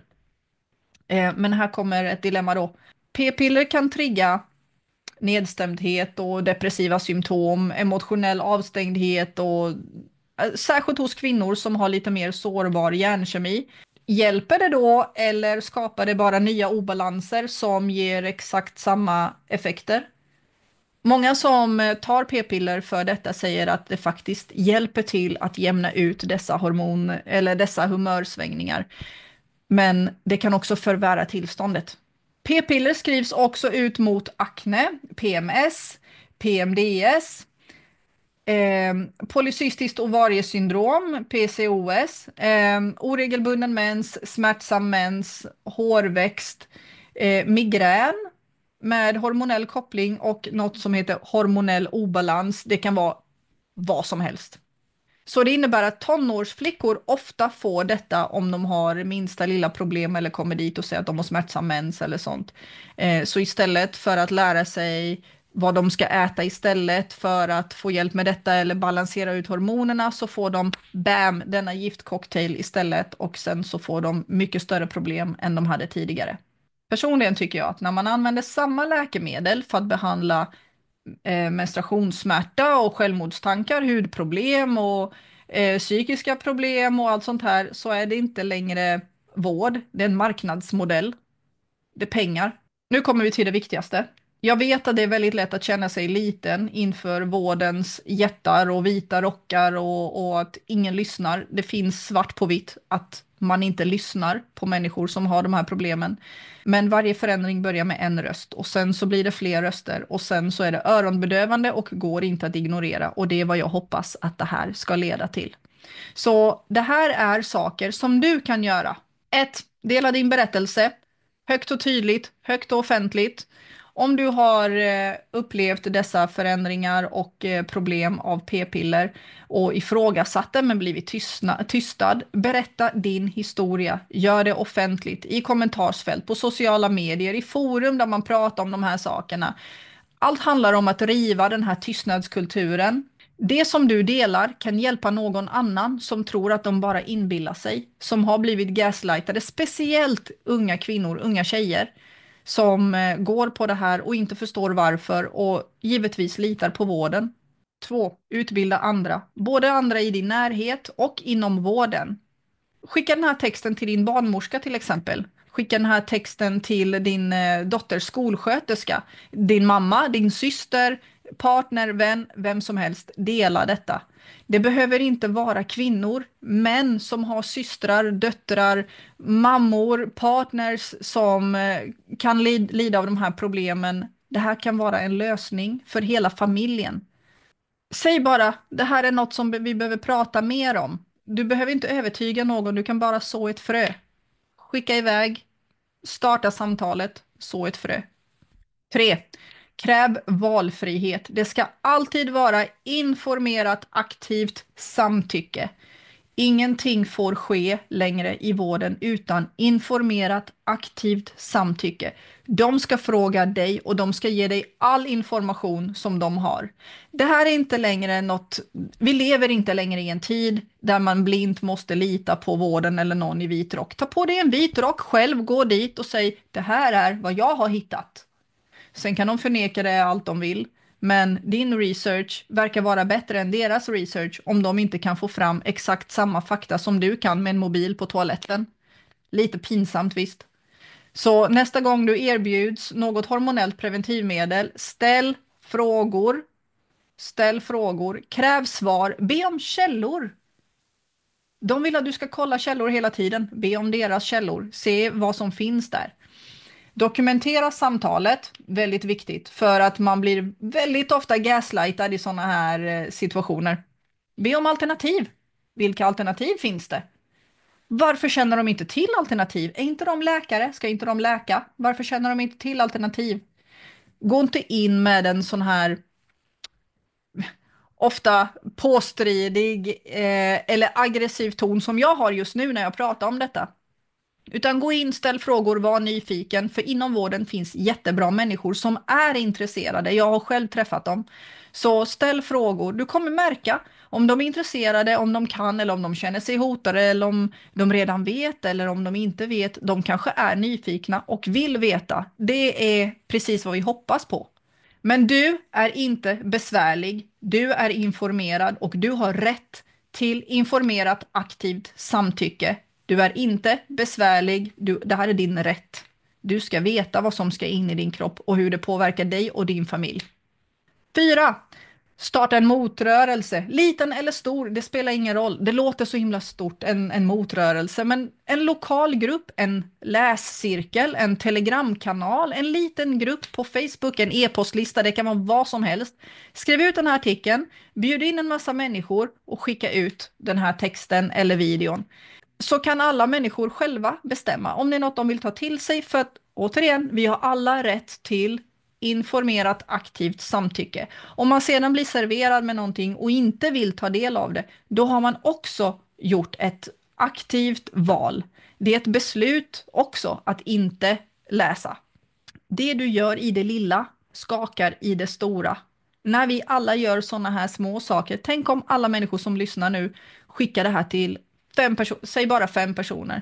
Men här kommer ett dilemma då. P-piller kan trigga nedstämdhet och depressiva symptom, emotionell avstängdhet och särskilt hos kvinnor som har lite mer sårbar hjärnkemi. Hjälper det då eller skapar det bara nya obalanser som ger exakt samma effekter? Många som tar p-piller för detta säger att det faktiskt hjälper till att jämna ut dessa humörsvängningar. Men det kan också förvärra tillståndet. P-piller skrivs också ut mot akne, PMS, PMDS, polycystiskt ovariesyndrom, PCOS, oregelbunden mens, smärtsam mens, hårväxt, migrän med hormonell koppling och något som heter hormonell obalans. Det kan vara vad som helst. Så det innebär att tonårsflickor ofta får detta om de har minsta lilla problem eller kommer dit och säger att de har smärtsam mens eller sånt. Så istället för att lära sig vad de ska äta istället för att få hjälp med detta eller balansera ut hormonerna så får de denna giftcocktail istället och sen så får de mycket större problem än de hade tidigare. Personligen tycker jag att när man använder samma läkemedel för att behandla menstruationssmärta och självmordstankar, hudproblem och psykiska problem och allt sånt här så är det inte längre vård, det är en marknadsmodell, det är pengar. Nu kommer vi till det viktigaste. Jag vet att det är väldigt lätt att känna sig liten inför vårdens jättar och vita rockar och att ingen lyssnar. Det finns svart på vitt att man inte lyssnar på människor som har de här problemen. Men varje förändring börjar med en röst och sen så blir det fler röster och sen så är det öronbedövande och går inte att ignorera. Och det är vad jag hoppas att det här ska leda till. Så det här är saker som du kan göra. 1. Dela din berättelse. Högt och tydligt, högt och offentligt. Om du har upplevt dessa förändringar och problem av p-piller och ifrågasatt det men blivit tystad, berätta din historia. Gör det offentligt i kommentarsfält, på sociala medier, i forum där man pratar om de här sakerna. Allt handlar om att riva den här tystnadskulturen. Det som du delar kan hjälpa någon annan som tror att de bara inbillar sig, som har blivit gaslightade, speciellt unga kvinnor, unga tjejer, som går på det här och inte förstår varför och givetvis litar på vården. 2. Utbilda andra, både andra i din närhet och inom vården. Skicka den här texten till din barnmorska till exempel. Skicka den här texten till din dotters skolsköterska, din mamma, din syster, partner, vän, vem som helst. Dela detta. Det behöver inte vara kvinnor, män som har systrar, döttrar, mammor, partners som kan lida av de här problemen. Det här kan vara en lösning för hela familjen. Säg bara, det här är något som vi behöver prata mer om. Du behöver inte övertyga någon, du kan bara så ett frö. Skicka iväg, starta samtalet, så ett frö. 3. Kräv valfrihet. Det ska alltid vara informerat, aktivt samtycke. Ingenting får ske längre i vården utan informerat, aktivt samtycke. De ska fråga dig och de ska ge dig all information som de har. Det här är inte längre något, vi lever inte längre i en tid där man blint måste lita på vården eller någon i vit rock. Ta på dig en vit rock själv, gå dit och säg det här är vad jag har hittat. Sen kan de förneka det allt de vill. Men din research verkar vara bättre än deras research om de inte kan få fram exakt samma fakta som du kan med en mobil på toaletten. Lite pinsamt visst. Så nästa gång du erbjuds något hormonellt preventivmedel, ställ frågor, kräv svar, be om källor. De vill att du ska kolla källor hela tiden, be om deras källor, se vad som finns där. Dokumentera samtalet, väldigt viktigt, för att man blir väldigt ofta gaslightad i sådana här situationer. Be om alternativ. Vilka alternativ finns det? Varför känner de inte till alternativ? Är inte de läkare? Ska inte de läka? Varför känner de inte till alternativ? Gå inte in med en sån här ofta påstridig eller aggressiv ton som jag har just nu när jag pratar om detta. Utan gå in, ställ frågor, var nyfiken, för inom vården finns jättebra människor som är intresserade. Jag har själv träffat dem. Så ställ frågor. Du kommer märka om de är intresserade, om de kan eller om de känner sig hotade eller om de redan vet eller om de inte vet. De kanske är nyfikna och vill veta. Det är precis vad vi hoppas på. Men du är inte besvärlig, du är informerad och du har rätt till informerat aktivt samtycke. Du är inte besvärlig, det här är din rätt. Du ska veta vad som ska in i din kropp och hur det påverkar dig och din familj. 4. Starta en motrörelse. Liten eller stor, det spelar ingen roll. Det låter så himla stort, en motrörelse. Men en lokal grupp, en läscirkel, en telegramkanal, en liten grupp på Facebook, en e-postlista, det kan vara vad som helst. Skriv ut den här artikeln, bjud in en massa människor och skicka ut den här texten eller videon. Så kan alla människor själva bestämma om det är något de vill ta till sig. För att återigen, vi har alla rätt till informerat aktivt samtycke. Om man sedan blir serverad med någonting och inte vill ta del av det, då har man också gjort ett aktivt val. Det är ett beslut också att inte läsa. Det du gör i det lilla skakar i det stora. När vi alla gör sådana här små saker, tänk om alla människor som lyssnar nu skickar det här till 5 personer, säg bara 5 personer.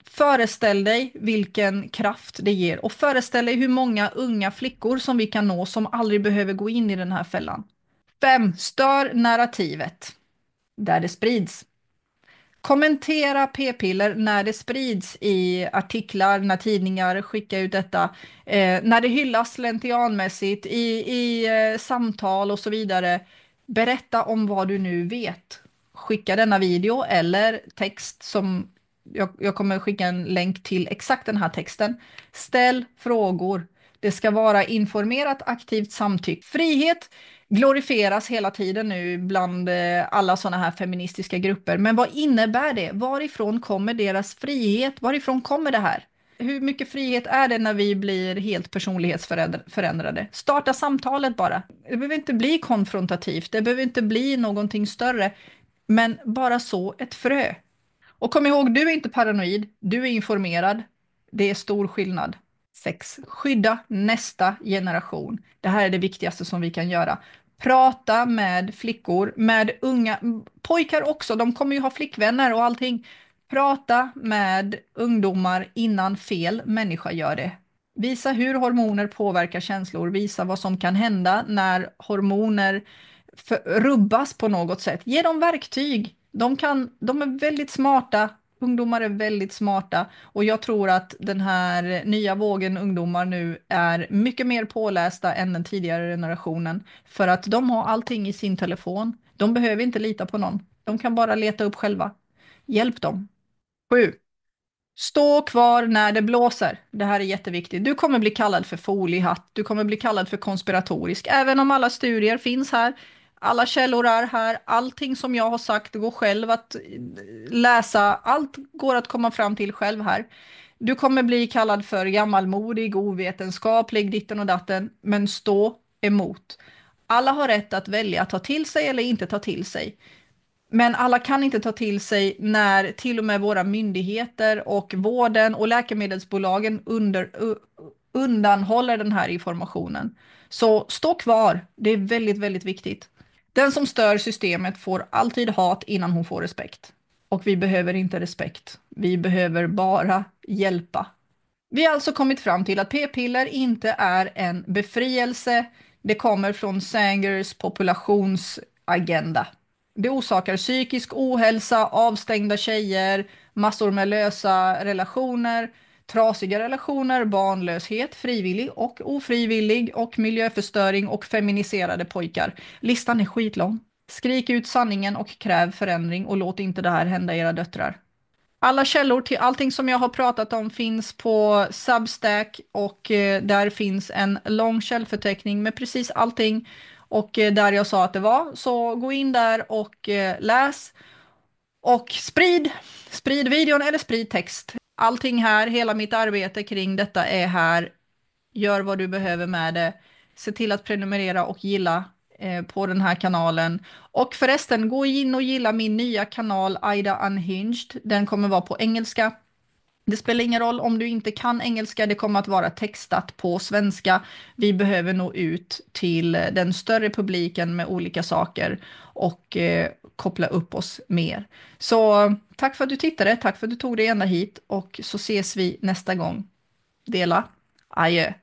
Föreställ dig vilken kraft det ger och föreställ dig hur många unga flickor som vi kan nå som aldrig behöver gå in i den här fällan. 5. Stör narrativet där det sprids. Kommentera p-piller när det sprids i artiklar, när tidningar skickar ut detta, när det hyllas slentrianmässigt i samtal och så vidare. Berätta om vad du nu vet. Skicka denna video eller text som jag kommer skicka en länk till exakt den här texten. Ställ frågor. Det ska vara informerat, aktivt samtycke. Frihet glorifieras hela tiden nu bland alla sådana här feministiska grupper. Men vad innebär det? Varifrån kommer deras frihet? Varifrån kommer det här? Hur mycket frihet är det när vi blir helt personlighetsförändrade? Starta samtalet bara. Det behöver inte bli konfrontativt, det behöver inte bli någonting större, men bara så ett frö. Och kom ihåg, du är inte paranoid, du är informerad. Det är stor skillnad. 6. Skydda nästa generation. Det här är det viktigaste som vi kan göra. Prata med flickor, med unga, pojkar också, de kommer ju ha flickvänner och allting. Prata med ungdomar innan fel människa gör det. Visa hur hormoner påverkar känslor, visa vad som kan hända när hormoner rubbas på något sätt. Ge dem verktyg. De är väldigt smarta. Ungdomar är väldigt smarta och jag tror att den här nya vågen ungdomar nu är mycket mer pålästa än den tidigare generationen. För att de har allting i sin telefon. De behöver inte lita på någon. De kan bara leta upp själva. Hjälp dem. 7. Stå kvar när det blåser. Det här är jätteviktigt. Du kommer bli kallad för foliehatt. Du kommer bli kallad för konspiratorisk. Även om alla studier finns här. Alla källor är här. Allting som jag har sagt går själv att läsa. Allt går att komma fram till själv här. Du kommer bli kallad för gammalmodig, ovetenskaplig, ditten och datten. Men stå emot. Alla har rätt att välja att ta till sig eller inte ta till sig. Men alla kan inte ta till sig när till och med våra myndigheter och vården och läkemedelsbolagen undanhåller den här informationen. Så stå kvar, det är väldigt, väldigt viktigt. Den som stör systemet får alltid hat innan hon får respekt. Och vi behöver inte respekt, vi behöver bara hjälpa. Vi har alltså kommit fram till att p-piller inte är en befrielse. Det kommer från Sangers populationsagenda. Det orsakar psykisk ohälsa, avstängda tjejer, massor med lösa relationer, trasiga relationer, barnlöshet, frivillig och ofrivillig och miljöförstöring och feminiserade pojkar. Listan är skitlång. Skrik ut sanningen och kräv förändring och låt inte det här hända era döttrar. Alla källor till allting som jag har pratat om finns på Substack och där finns en lång källförteckning med precis allting och där jag sa att det var. Så gå in där och läs och sprid videon eller sprid text. Allting här, hela mitt arbete kring detta är här. Gör vad du behöver med det. Se till att prenumerera och gilla på den här kanalen. Och förresten, gå in och gilla min nya kanal Ida Unhinged. Den kommer vara på engelska. Det spelar ingen roll om du inte kan engelska, det kommer att vara textat på svenska. Vi behöver nå ut till den större publiken med olika saker och koppla upp oss mer. Så tack för att du tittade, tack för att du tog dig ända hit och så ses vi nästa gång. Dela, adjö.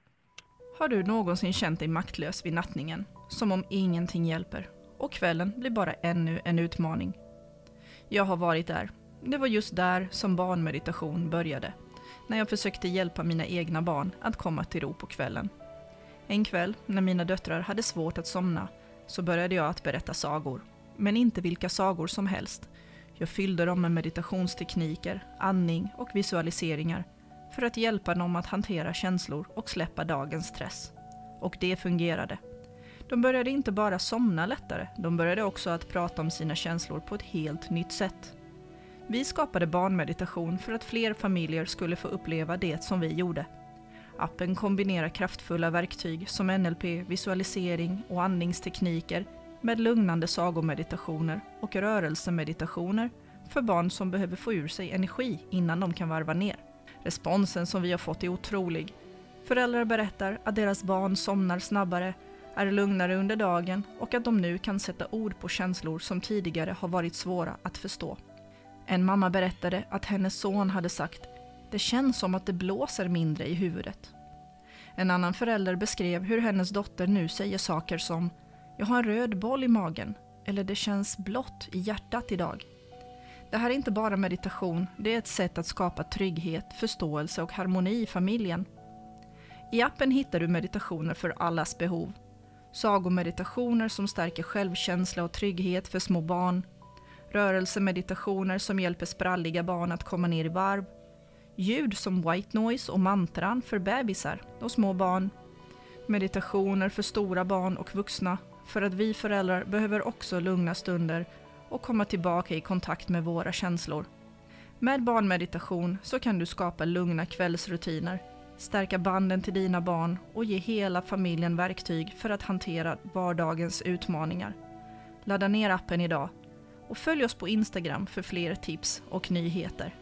Har du någonsin känt dig maktlös vid nattningen? Som om ingenting hjälper. Och kvällen blir bara ännu en utmaning. Jag har varit där. Det var just där som barnmeditation började. När jag försökte hjälpa mina egna barn att komma till ro på kvällen. En kväll, när mina döttrar hade svårt att somna, så började jag att berätta sagor. Men inte vilka sagor som helst. Jag fyllde dem med meditationstekniker, andning och visualiseringar. För att hjälpa dem att hantera känslor och släppa dagens stress. Och det fungerade. De började inte bara somna lättare, de började också att prata om sina känslor på ett helt nytt sätt. Vi skapade barnmeditation för att fler familjer skulle få uppleva det som vi gjorde. Appen kombinerar kraftfulla verktyg som NLP, visualisering och andningstekniker med lugnande sagomeditationer och rörelsemeditationer för barn som behöver få ur sig energi innan de kan varva ner. Responsen som vi har fått är otrolig. Föräldrar berättar att deras barn somnar snabbare, är lugnare under dagen och att de nu kan sätta ord på känslor som tidigare har varit svåra att förstå. En mamma berättade att hennes son hade sagt: "Det känns som att det blåser mindre i huvudet." En annan förälder beskrev hur hennes dotter nu säger saker som: "Jag har en röd boll i magen" eller "det känns blått i hjärtat idag." Det här är inte bara meditation, det är ett sätt att skapa trygghet, förståelse och harmoni i familjen. I appen hittar du meditationer för allas behov. Sagomeditationer som stärker självkänsla och trygghet för små barn. Rörelsemeditationer som hjälper spralliga barn att komma ner i varv. Ljud som white noise och mantran för bebisar och små barn. Meditationer för stora barn och vuxna, för att vi föräldrar behöver också lugna stunder och komma tillbaka i kontakt med våra känslor. Med barnmeditation så kan du skapa lugna kvällsrutiner, stärka banden till dina barn och ge hela familjen verktyg för att hantera vardagens utmaningar. Ladda ner appen idag och följ oss på Instagram för fler tips och nyheter.